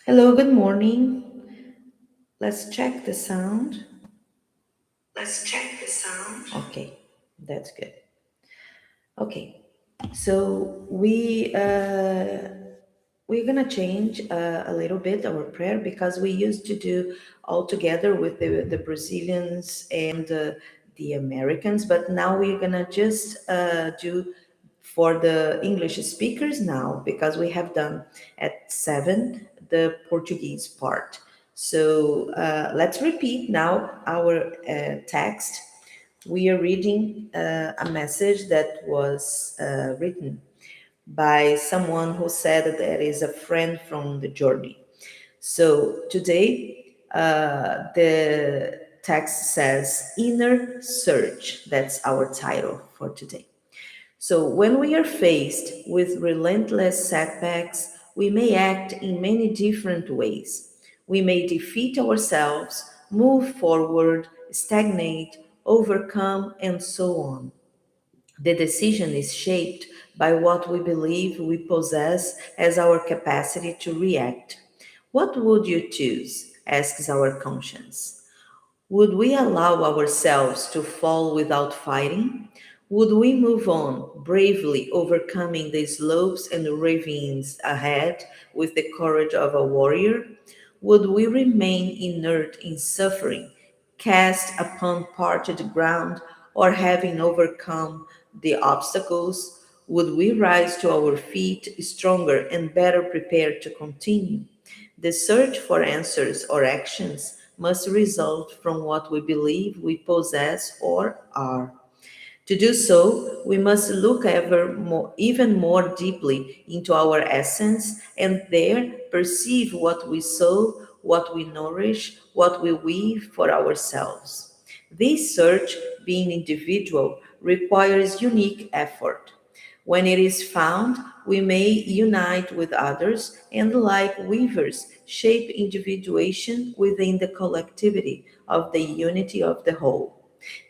Hello, good morning. Let's check the sound. Let's check the sound. Okay, that's good. Okay, so we're gonna change a little bit our prayer because we used to do all together with the Brazilians and the Americans, but now we're gonna just do for the English speakers now because we have done at 7 the Portuguese part. So let's repeat now our text. We are reading a message that was written by someone who said that there is a friend from the journey. So today, the text says Inner Search. That's our title for today. So, when we are faced with relentless setbacks, we may act in many different ways. We may defeat ourselves, move forward, stagnate, overcome, and so on. The decision is shaped by what we believe we possess as our capacity to react. What would you choose? Asks our conscience. Would we allow ourselves to fall without fighting? Would we move on, bravely overcoming the slopes and ravines ahead with the courage of a warrior? Would we remain inert in suffering, cast upon parched ground, or having overcome the obstacles? Would we rise to our feet stronger and better prepared to continue? The search for answers or actions must result from what we believe we possess or are. To do so, we must look even more deeply into our essence and there perceive what we sow, what we nourish, what we weave for ourselves. This search, being individual, requires unique effort. When it is found, we may unite with others and, like weavers, shape individuation within the collectivity of the unity of the whole.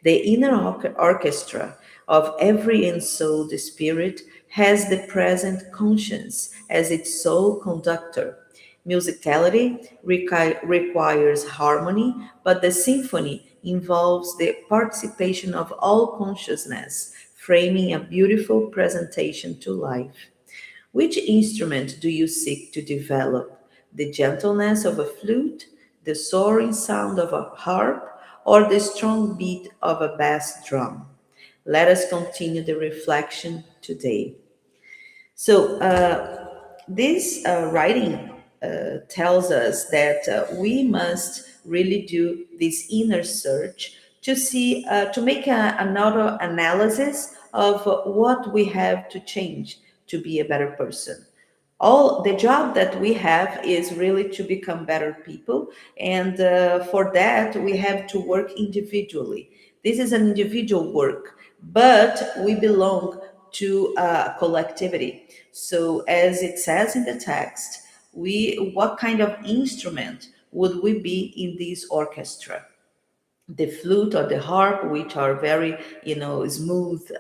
The inner orchestra of every ensouled spirit has the present conscience as its sole conductor. Musicality requires harmony, but the symphony involves the participation of all consciousness, framing a beautiful presentation to life. Which instrument do you seek to develop? The gentleness of a flute, the soaring sound of a harp, or the strong beat of a bass drum? Let us continue the reflection today. So, this writing tells us that we must really do this inner search to see, to make another analysis of what we have to change to be a better person. All the job that we have is really to become better people, and for that we have to work individually. This is an individual work, but we belong to a collectivity. So as it says in the text, we what kind of instrument would we be in this orchestra? The flute or the harp, which are very, smooth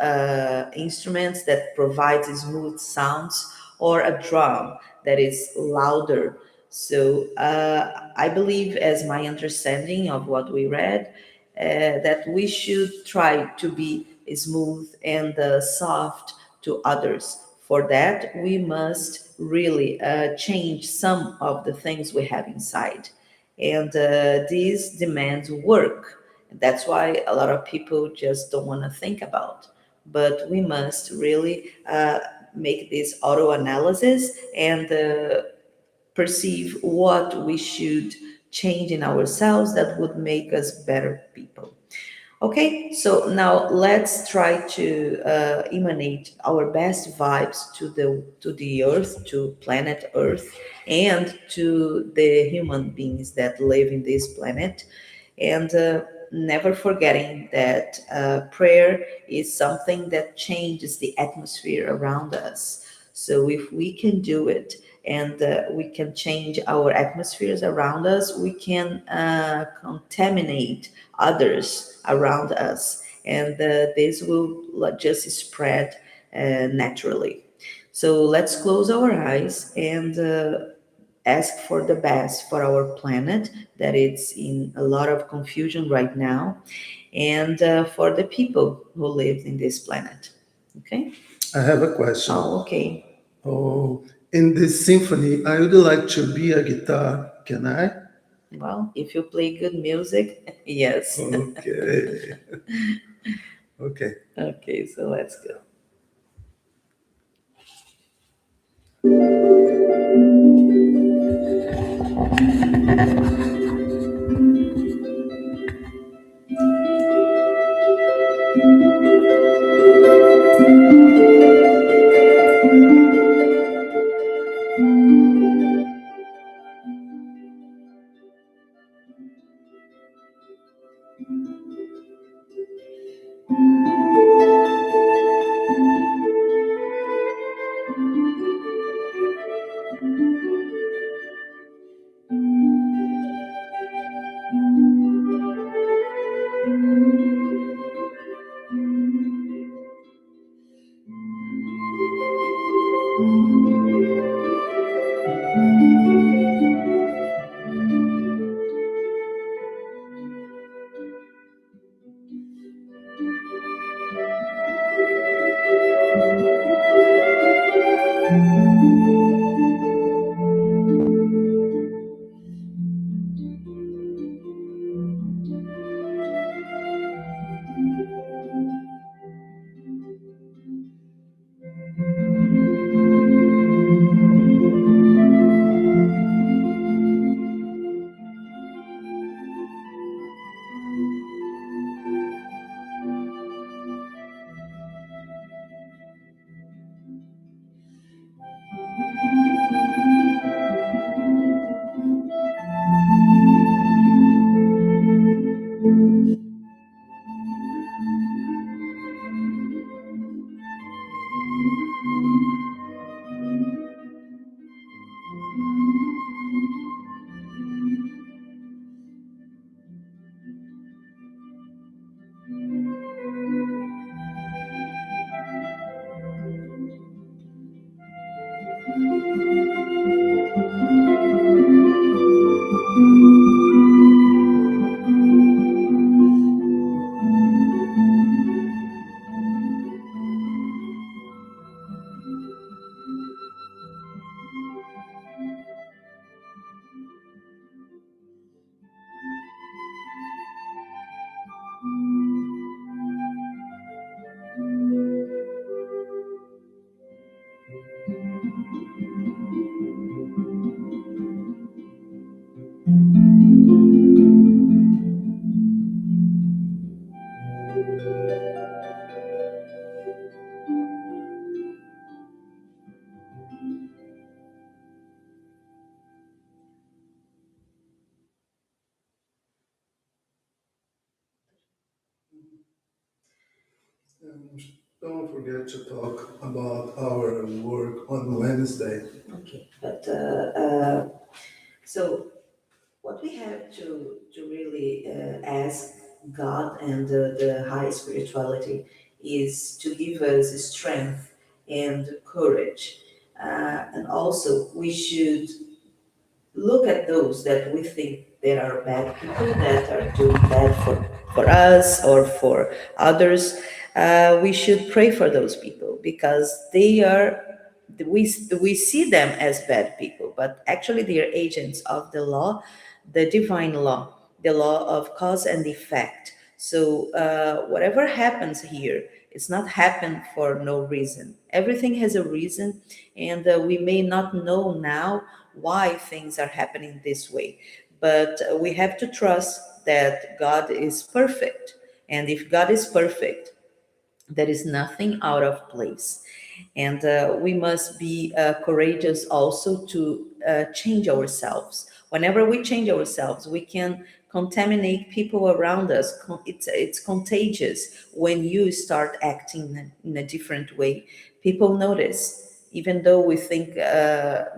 instruments that provides smooth sounds, or a drum that is louder. So I believe, as my understanding of what we read, that we should try to be smooth and soft to others. For that, we must really change some of the things we have inside, and this demands work. That's why a lot of people just don't want to think about. But we must really make this auto analysis and perceive what we should change in ourselves that would make us better people. Okay, so now let's try to emanate our best vibes to the Earth, to planet Earth, and to the human beings that live in this planet, and never forgetting that prayer is something that changes the atmosphere around us. So if we can do it and we can change our atmospheres around us, we can contaminate others around us, and this will just spread naturally. So let's close our eyes and ask for the best for our planet, that it's in a lot of confusion right now, and for the people who live in this planet. Okay? I have a question. Oh, okay. Oh, in this symphony, I would like to be a guitar. Can I? Well, if you play good music, yes. Okay. Okay. Okay, so let's go. Um, don't forget to talk about our work on Wednesday. Okay, but so what we have to really ask God and the high spirituality is to give us strength and courage. And also, we should look at those that we think that are bad people that are doing bad for us or for others. We should pray for those people because they are, we see them as bad people, but actually they are agents of the law, the divine law, the law of cause and effect. So whatever happens here, it's not happen for no reason. Everything has a reason, and we may not know now why things are happening this way. But we have to trust that God is perfect. And if God is perfect, there is nothing out of place. And we must be courageous also to change ourselves. Whenever we change ourselves, we can contaminate people around us. It's contagious when you start acting in a different way. People notice. Even though we think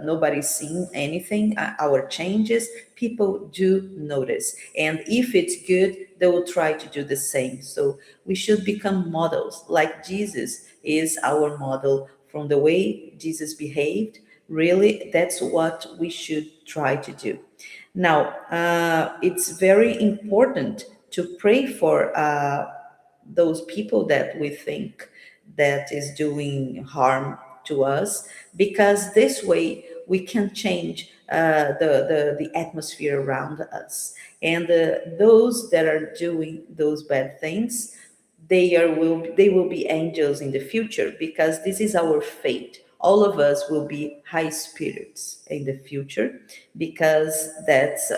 nobody's seeing anything, our changes, people do notice. And if it's good, they will try to do the same. So we should become models, like Jesus is our model, from the way Jesus behaved Really, that's what we should try to do. Now, it's very important to pray for those people that we think that is doing harm to us, because this way we can change the atmosphere around us. And those that are doing those bad things, they will be angels in the future, because this is our fate. All of us will be high spirits in the future, because that's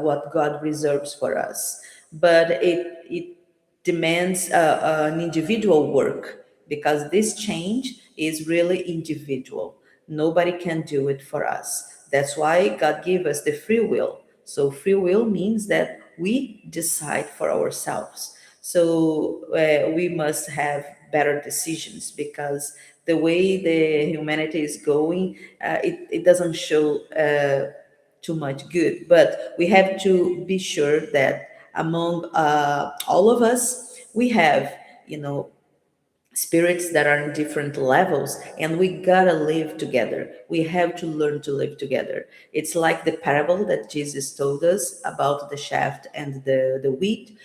what God reserves for us. But it demands an individual work, because this change is really individual. Nobody can do it for us. That's why God gave us the free will. So free will means that we decide for ourselves. So we must have better decisions, because the way the humanity is going, it doesn't show too much good. But we have to be sure that among all of us, we have, you know, spirits that are in different levels, and we gotta live together. We have to learn to live together. It's like the parable that Jesus told us about the shaft and the wheat.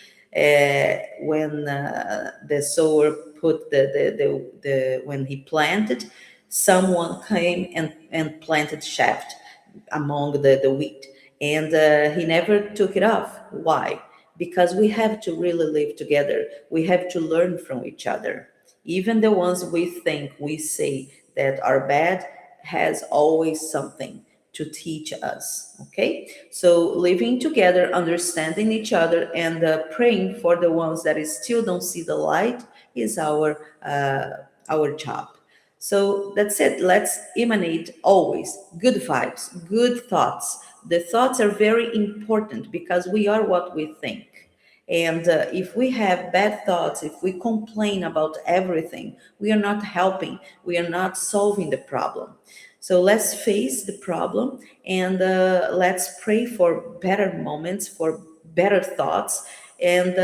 When the sower put the when he planted, someone came and planted shaft among the wheat, and he never took it off. Why? Because we have to really live together. We have to learn from each other. Even the ones we think we say that are bad has always something to teach us. Okay, so living together, understanding each other, and praying for the ones that still don't see the light is our job. So that's it. Let's emanate always good vibes, good thoughts. The thoughts are very important, because we are what we think. And if we have bad thoughts, if we complain about everything, we are not helping, we are not solving the problem. So let's face the problem, and let's pray for better moments, for better thoughts, and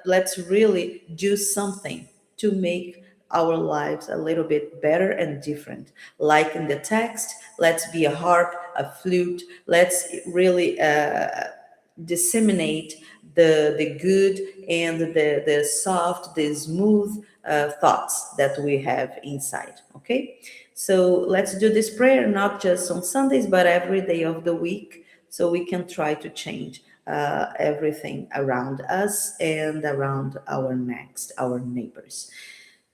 let's really do something to make our lives a little bit better and different. Like in the text, let's be a harp, a flute. Let's really disseminate the good and the soft, the smooth thoughts that we have inside. Okay, so let's do this prayer not just on Sundays, but every day of the week, so we can try to change everything around us and around our next, our neighbors.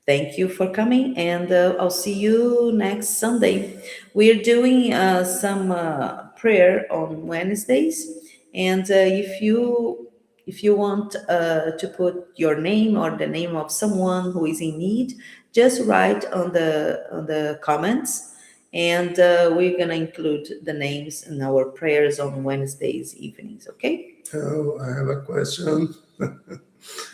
Thank you for coming, and I'll see you next Sunday. We're doing some prayer on Wednesdays, and if you want to put your name or the name of someone who is in need, just write on the comments, and we're gonna include the names in our prayers on Wednesdays evenings. Okay? Oh, I have a question.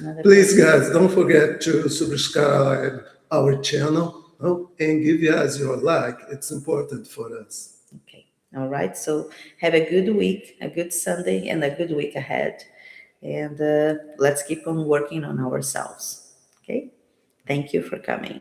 Another Please, question. guys, don't forget to subscribe our channel, and give us your like. It's important for us. Okay. All right. So have a good week, a good Sunday, and a good week ahead. And let's keep on working on ourselves. Okay. Thank you for coming.